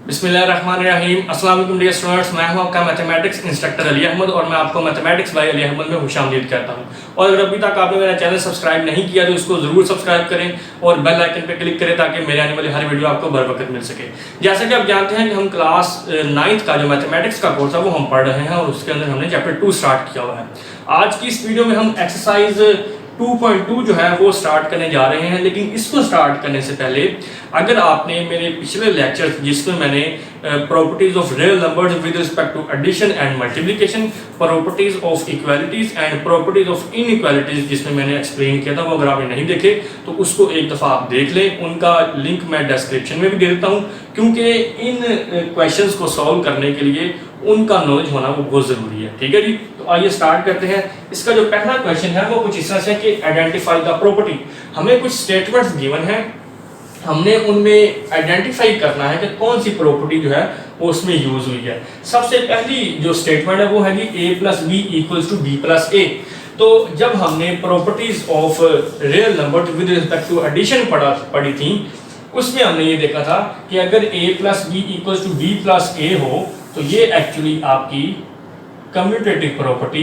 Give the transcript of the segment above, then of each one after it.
बिस्मिल्लाहिर्रहमानिर्रहीम। अस्सलाम वालेकुम डियर स्टूडेंट्स, मैं हूं आपका मैथमेटिक्स इंस्ट्रक्टर अली अहमद और मैं आपको मैथमेटिक्स बाय अली अहमद में खुशामदीद कहता हूं। और अगर अभी तक आपने मेरा चैनल सब्सक्राइब नहीं किया तो इसको ज़रूर सब्सक्राइब करें और बेल आइकन पर क्लिक करें ताकि मेरे आने वाली हर वीडियो आपको बर वक्त मिल सके। जैसा कि आप जानते हैं कि हम क्लास 9th का जो मैथमेटिक्स का कोर्स है वो हम पढ़ रहे हैं और उसके अंदर हमने चैप्टर 2 स्टार्ट किया हुआ है। आज की इस वीडियो में हम एक्सरसाइज 2.2 जो है वो स्टार्ट करने जा रहे हैं। लेकिन इसको स्टार्ट करने से पहले अगर आपने मेरे पिछले लेक्चर जिसमें मैंने properties of real numbers with respect to addition and multiplication, properties of equalities and properties of inequalities जिसमें मैंने एक्सप्लेन किया था, वो अगर आपने नहीं देखे तो उसको एक दफ़ा आप देख लें। उनका लिंक मैं डिस्क्रिप्शन में भी दे देता हूँ, क्योंकि इन क्वेश्चंस को सॉल्व करने के लिए उनका नॉलेज होना वो बहुत ज़रूरी है। ठीक है जी, तो आइए स्टार्ट करते हैं। इसका जो पहला क्वेश्चन है वो कुछ इस तरह से कि आइडेंटिफाई द प्रॉपर्टी। हमें कुछ स्टेटमेंट्स गिवन है, हमने उनमें आइडेंटिफाई करना है कि कौन सी प्रॉपर्टी जो है वो उसमें यूज हुई है। सबसे पहली जो स्टेटमेंट है वो है कि a plus B equals to B plus A. तो जब हमने properties of real number with respect to addition पढ़ी थी, उसमें हमने ये देखा था कि अगर a plus B equals to B plus A हो तो ये एक्चुअली आपकी commutative property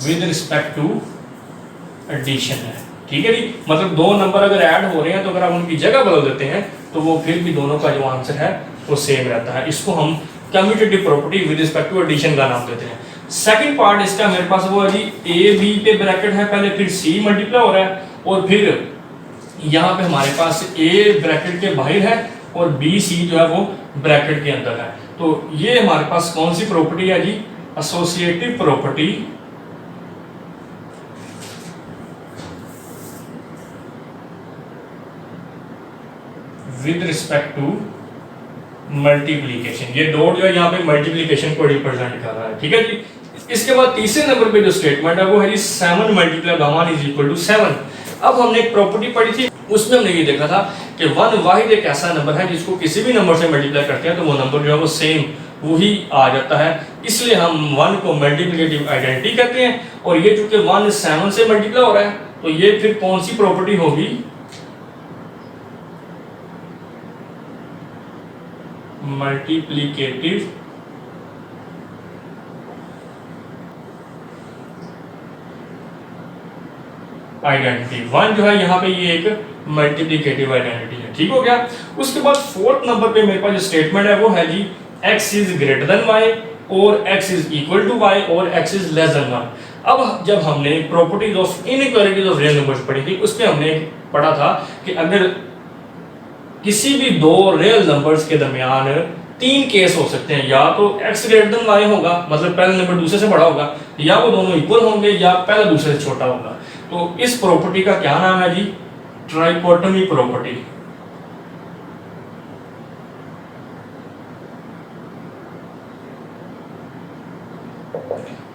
with respect to addition है। ठीक है जी, मतलब दो नंबर अगर ऐड हो रहे हैं तो अगर आप उनकी जगह बदल देते हैं तो वो फिर भी दोनों का जो आंसर है वो सेम रहता है। इसको हम commutative property with respect to addition का नाम देते हैं। सेकंड पार्ट इसका मेरे पास वो है जी, ए बी पे ब्रैकेट है पहले, फिर सी मल्टीप्लाई हो रहा है और फिर यहाँ पे हमारे पास ए ब्रैकेट के बाहर है और बी सी जो है वो ब्रैकेट के अंदर है। तो ये हमारे पास कौन सी प्रॉपर्टी है जी? Associative property with respect to multiplication. ये डॉट जो है यहाँ पे मल्टीप्लीकेशन को रिप्रेजेंट कर रहा है। ठीक है जी, इसके बाद तीसरे नंबर पे जो स्टेटमेंट है वो है जी 7 मल्टीप्लाई 1 इज इक्वल टू 7। अब हमने एक प्रॉपर्टी पढ़ी थी, उसमें हमने ये देखा था कि 1 वाहिद एक ऐसा नंबर है जिसको किसी भी नंबर से मल्टीप्लाई करते हैं तो वो नंबर जो है वो सेम वही आ जाता है। इसलिए हम 1 को मल्टीप्लिकेटिव आइडेंटिटी कहते हैं। और ये चूंकि 1 7 से मल्टीप्लाई हो रहा है तो ये फिर कौन सी प्रॉपर्टी होगी? Multiplicative identity. 1 जो है यहाँ पे ये एक मल्टीप्लिकेटिव आइडेंटिटी है। ठीक हो गया। उसके बाद फोर्थ नंबर पे मेरे पास जो स्टेटमेंट है वो है जी x is greater than y और x is equal to y और x इज लेस देन 1। अब जब हमने properties of inequalities of real numbers पढ़ी थी, उसमें हमने पढ़ा था कि अगर किसी भी दो रियल नंबर्स के दरमियान 3 केस हो सकते हैं, या तो x ग्रेटर देन y होगा, मतलब पहला नंबर दूसरे से बड़ा होगा, या वो दोनों इक्वल होंगे, या पहला दूसरे से छोटा होगा। तो इस प्रॉपर्टी का क्या नाम है जी? Trichotomy property.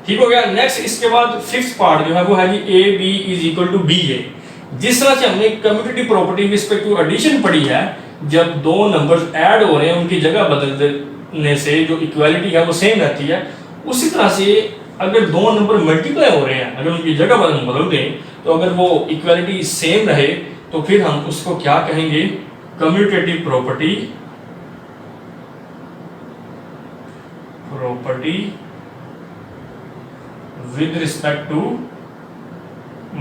ठीक हो गया। नेक्स्ट इसके बाद फिफ्थ पार्ट जो है वो है जी A B is equal to B A. जिस तरह से हमने commutative property with respect to addition पढ़ी है, जब दो नंबर्स ऐड हो रहे हैं उनकी जगह बदलने से जो इक्वालिटी है वो सेम रहती है। उसी तरह से अगर दो नंबर मल्टीप्लाई हो रहे हैं, अगर उनकी जगह बदल दें तो अगर वो इक्वालिटी सेम रहे तो फिर हम उसको क्या कहेंगे? Commutative property with respect to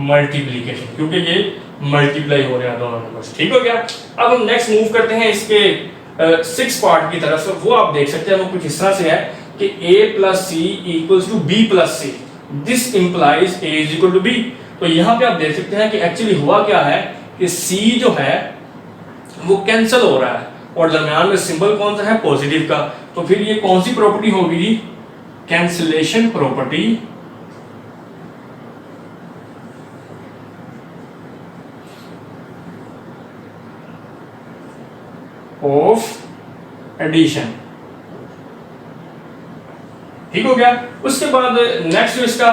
multiplication, क्योंकि ये मल्टीप्लाई हो रहे हैं दोनों नंबर्स। ठीक हो गया। अब हम नेक्स्ट मूव करते हैं इसके 6 पार्ट की तरफ। वो आप देख सकते हैं, वो कुछ इस तरह से है कि a plus C equals to b plus C, this implies a is equal to b। तो यहाँ पे आप देख सकते हैं कि एक्चुअली हुआ क्या है कि c जो है वो कैंसिल हो रहा है और दरमियान में सिंबल कौन सा है? पॉजिटिव का। तो फिर ये कौन सी प्रॉपर्टी होगी जी? Cancellation property of addition. ठीक हो गया। उसके बाद नेक्स्ट जो इसका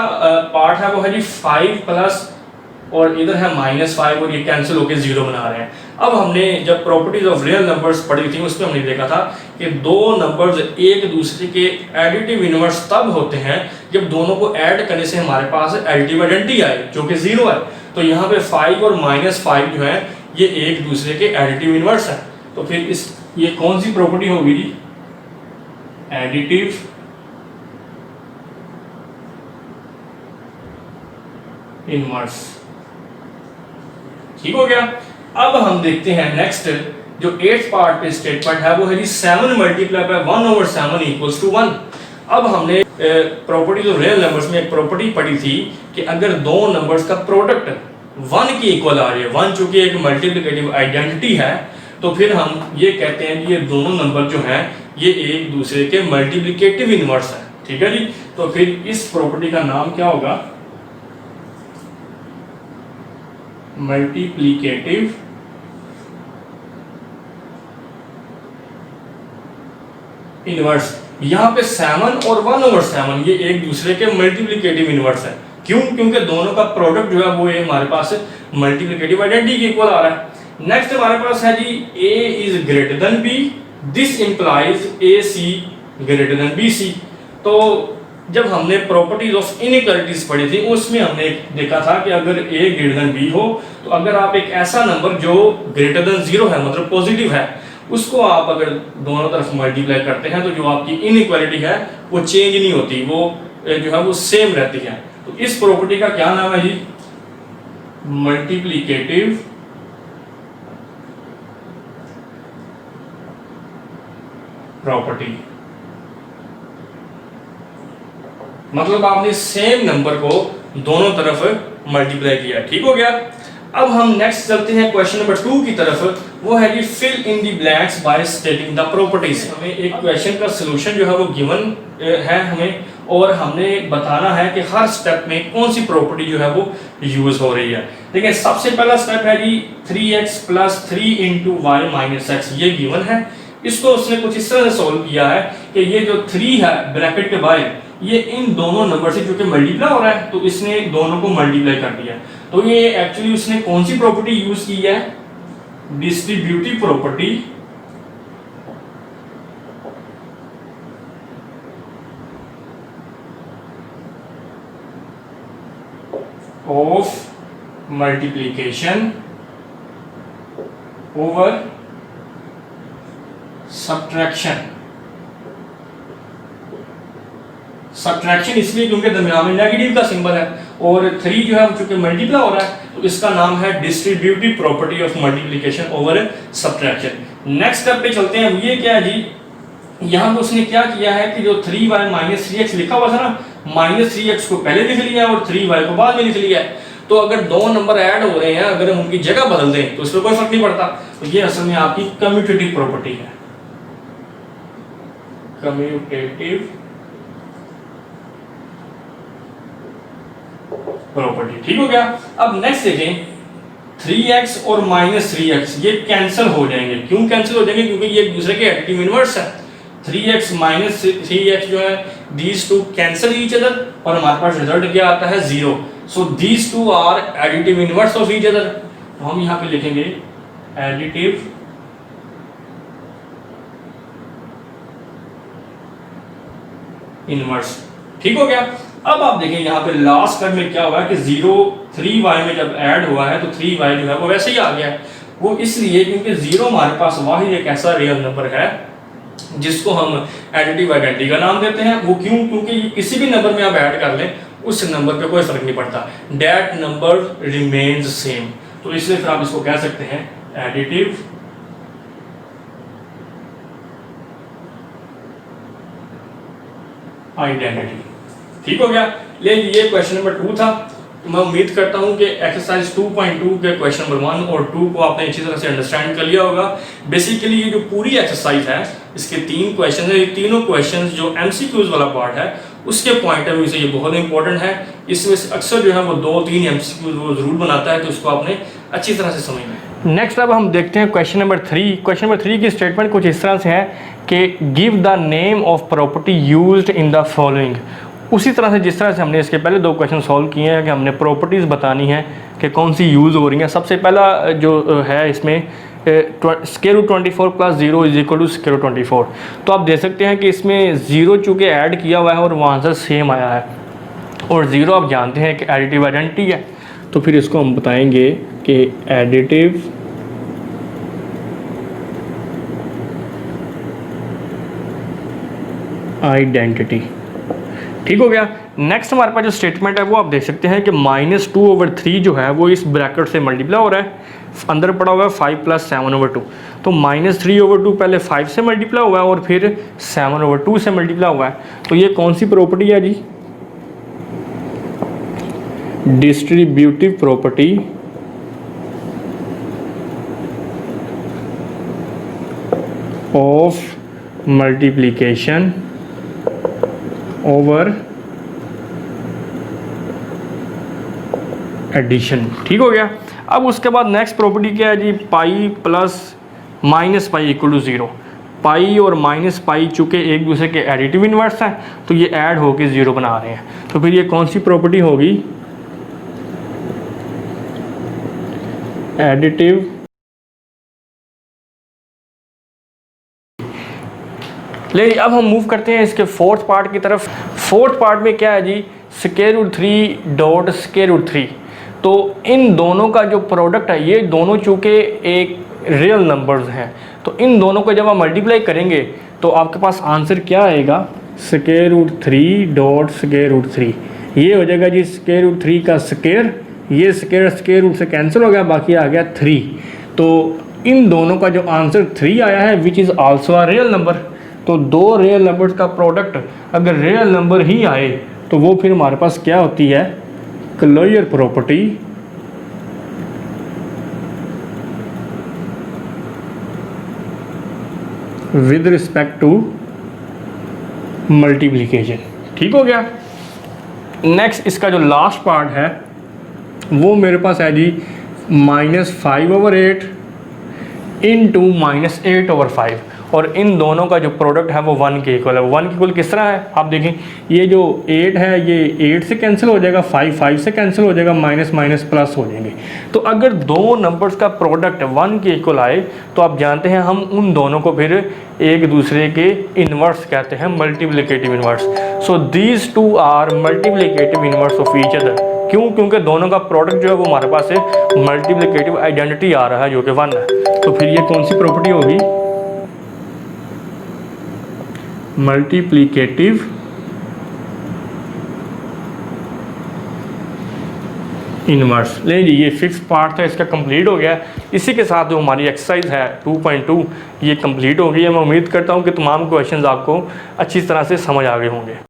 पार्ट है वो है जी 5 प्लस और इधर है -5 और ये कैंसिल होकर 0 बना रहे हैं। अब हमने जब प्रॉपर्टीज ऑफ रियल नंबर्स पढ़ी थी उसमें हमने देखा था कि दो नंबर्स एक दूसरे के एडिटिव इनवर्स तब होते हैं जब दोनों को ऐड करने से हमारे पास एडिटिव आइडेंटिटी आए जो कि 0 है। तो यहाँ पे 5 और -5 जो है ये एक दूसरे के एडिटिव इनवर्स है। तो फिर ये कौन सी प्रॉपर्टी होगी जी? Additive inverse. ठीक हो गया। अब हम देखते हैं नेक्स्ट जो 8th पार्ट पे स्टेटमेंट है वो है जी 7 मल्टीप्लाई बाय 1/7 इक्वल्स टू 1। अब हमने प्रॉपर्टी ऑफ रियल नंबर्स में एक प्रॉपर्टी पढ़ी थी कि अगर दो नंबर्स का प्रोडक्ट 1 के इक्वल आ रही है, 1 चूंकि एक मल्टीप्लिकेटिव आइडेंटिटी है, तो फिर हम ये कहते हैं कि ये दोनों नंबर जो हैं ये एक दूसरे के मल्टीप्लिकेटिव इनवर्स है। ठीक है जी। तो फिर इस प्रॉपर्टी का नाम क्या होगा? Multiplicative inverse. यहां पे 7 और 1/7 ये एक दूसरे के मल्टीप्लिकेटिव इनवर्स है। क्यों? क्योंकि दोनों का प्रोडक्ट जो है वो ये हमारे पास मल्टीप्लिकेटिव आइडेंटिटी के इक्वल आ रहा है। नेक्स्ट हमारे पास है जी a is greater then b, this implies ac greater than bc। तो जब हमने प्रॉपर्टीज ऑफ इनइक्वालिटीज पढ़ी थी उसमें हमने देखा था कि अगर a ग्रेटर देन b हो तो अगर आप एक ऐसा नंबर जो ग्रेटर देन 0 है मतलब पॉजिटिव है उसको आप अगर दोनों तरफ मल्टीप्लाई करते हैं तो जो आपकी इनइक्वालिटी है वो चेंज नहीं होती, वो जो है वो सेम रहती है। तो इस प्रॉपर्टी का क्या नाम है जी? Multiplicative property. मतलब आपने सेम नंबर को दोनों तरफ मल्टीप्लाई किया। ठीक हो गया। अब हम नेक्स्ट चलते हैं क्वेश्चन नंबर 2 की तरफ। वो है कि fill in the blanks by stating the properties. हमें एक क्वेश्चन का सॉल्यूशन जो है वो गिवन है हमें, और हमने बताना है कि हर स्टेप में कौन सी प्रॉपर्टी जो है वो यूज हो रही है। देखिए सबसे पहला स्टेप है जी 3x + 3 × y - x, ये गिवन है। इसको उसने कुछ इस तरह से सॉल्व किया है कि ये जो 3 है ब्रैकेट के बाहर ये इन दोनों नंबर से जो कि मल्टीप्लाई हो रहा है तो इसने दोनों को मल्टीप्लाई कर दिया। तो ये एक्चुअली उसने कौन सी प्रॉपर्टी यूज की है? Distributive property of multiplication over subtraction. Subtraction इसलिए क्योंकि दरमियान में नेगेटिव का सिंबल है और 3 जो है चूंकि मल्टीप्लाई हो रहा है तो इसका नाम है distributive property of multiplication over subtraction. Next step पे चलते हैं। ये क्या है जी? यहाँ पे उसने क्या किया है कि जो 3y - 3x लिखा हुआ था ना, -3x को पहले लिख लिया और 3y को बाद में लिख लिया है। तो अगर दो नंबर ऐड हो रहे हैं अगर हम उनकी जगह बदल दें तो इसमें कोई फर्क नहीं पड़ता। तो ये असल में आपकी कम्यूटेटिव प्रॉपर्टी है। Commutative property. ठीक हो गया। अब नेक्स्ट देखें 3x और -3x ये कैंसिल हो जाएंगे। क्यों कैंसिल हो जाएंगे? क्योंकि ये एक दूसरे के एडिटिव इनवर्स है। 3x - 3x जो है these two cancel each other और हमारे पास रिजल्ट क्या आता है? 0। सो these two are additive inverse of each other। तो हम यहाँ पे लिखेंगे additive इनवर्स। ठीक हो गया। अब आप देखें यहाँ पे लास्ट टर्म में क्या हुआ है कि 0 3y में जब ऐड हुआ है तो 3y जो है वो वैसे ही आ गया है। वो इसलिए क्योंकि 0 हमारे पास वाहिद एक ऐसा रियल नंबर है जिसको हम एडिटिव आइडेंटिटी का नाम देते हैं। वो क्यों? क्योंकि ये किसी भी नंबर में आप ऐड कर लें उस नंबर पे कोई फर्क नहीं पड़ता, दैट नंबर रिमेन्स सेम। तो इसलिए फिर आप इसको कह सकते हैं एडिटिव आइडेंटिटी। ठीक हो गया। ले ये क्वेश्चन नंबर 2 था। मैं उम्मीद करता हूं कि एक्सरसाइज 2.2 के क्वेश्चन नंबर 1 और 2 को आपने अच्छी तरह से अंडरस्टैंड कर लिया होगा। बेसिकली ये जो पूरी एक्सरसाइज है इसके 3 क्वेश्चन है। ये तीनों क्वेश्चन जो एमसीक्यूज वाला पार्ट है उसके पॉइंट ऑफ व्यू से ये बहुत इंपॉर्टेंट है। इसमें अक्सर जो है वो 2-3 एमसीक्यूज वो जरूर बनाता है, तो उसको आपने अच्छी तरह से समझना है। नेक्स्ट अब हम देखते हैं क्वेश्चन नंबर 3। क्वेश्चन नंबर 3 की स्टेटमेंट कुछ इस तरह से है कि give the name of property used in the following. उसी तरह से जिस तरह से हमने इसके पहले 2 क्वेश्चन सॉल्व किए हैं कि हमने प्रॉपर्टीज़ बतानी है कि कौन सी यूज़ हो रही हैं। सबसे पहला जो है इसमें square root 24 plus 0 is equal to square root 24। तो आप देख सकते हैं कि इसमें 0 चूँकि ऐड किया हुआ है और वहाँ आंसर सेम आया है, और 0 आप जानते हैं कि एडिटिव आइडेंटिटी है। तो फिर इसको हम बताएंगे कि एडिटिव आइडेंटिटी। ठीक हो गया। नेक्स्ट हमारे पास जो स्टेटमेंट है वो आप देख सकते हैं कि -2/3 जो है वो इस ब्रैकेट से मल्टीप्लाई हो रहा है, अंदर पड़ा हुआ है 5 + 7/2। तो -3/2 पहले 5 से मल्टीप्लाई हुआ है और फिर 7/2 से मल्टीप्लाई हुआ है। तो ये कौन सी प्रॉपर्टी है जी? Distributive property of multiplication over addition. ठीक हो गया। अब उसके बाद नेक्स्ट प्रॉपर्टी क्या है जी? Pi plus minus pi equal to 0। Pi और माइनस पाई चूँकि एक दूसरे के एडिटिव इन्वर्स हैं तो ये ऐड होके 0 बना रहे हैं। तो फिर ये कौन सी प्रॉपर्टी होगी? एडिटिव ले। अब हम मूव करते हैं इसके फोर्थ पार्ट की तरफ। फोर्थ पार्ट में क्या है जी? √3 डॉट √3। तो इन दोनों का जो प्रोडक्ट है, ये दोनों चूँकि एक रियल नंबर्स हैं, तो इन दोनों को जब आप मल्टीप्लाई करेंगे तो आपके पास आंसर क्या आएगा? √3 डॉट √3। ये हो जाएगा जी √3 का स्क्वायर। ये स्क्वायर रूट से कैंसिल हो गया, बाकी आ गया 3। तो इन दोनों का जो आंसर 3 आया है which is also a real number. तो 2 रियल नंबर्स का प्रोडक्ट अगर रियल नंबर ही आए तो वो फिर हमारे पास क्या होती है? Closure property with respect to multiplication. ठीक हो गया। नेक्स्ट इसका जो लास्ट पार्ट है वो मेरे पास है जी -5/8 इंटू -8/5, और इन दोनों का जो प्रोडक्ट है वो 1 के इक्वल है। 1 के इक्वल किस तरह है? आप देखें, ये जो 8 है ये 8 से कैंसिल हो जाएगा, 5 से कैंसिल हो जाएगा, माइनस माइनस प्लस हो जाएंगे। तो अगर दो नंबर्स का प्रोडक्ट 1 के इक्वल आए तो आप जानते हैं हम उन दोनों को फिर एक दूसरे के इन्वर्स कहते हैं, multiplicative inverse. So these two are multiplicative inverse of each other. क्यों? क्योंकि दोनों का प्रोडक्ट जो है वो हमारे पास है मल्टीप्लिकेटिव आइडेंटिटी आ रहा है जो कि 1 है। तो फिर ये कौन सी प्रॉपर्टी होगी? Multiplicative inverse. ले जी, ये 5th पार्ट था इसका कंप्लीट हो गया। इसी के साथ जो हमारी एक्सरसाइज है 2.2 ये कंप्लीट हो गई है। मैं उम्मीद करता हूँ कि तमाम क्वेश्चंस आपको अच्छी तरह से समझ आ गए होंगे।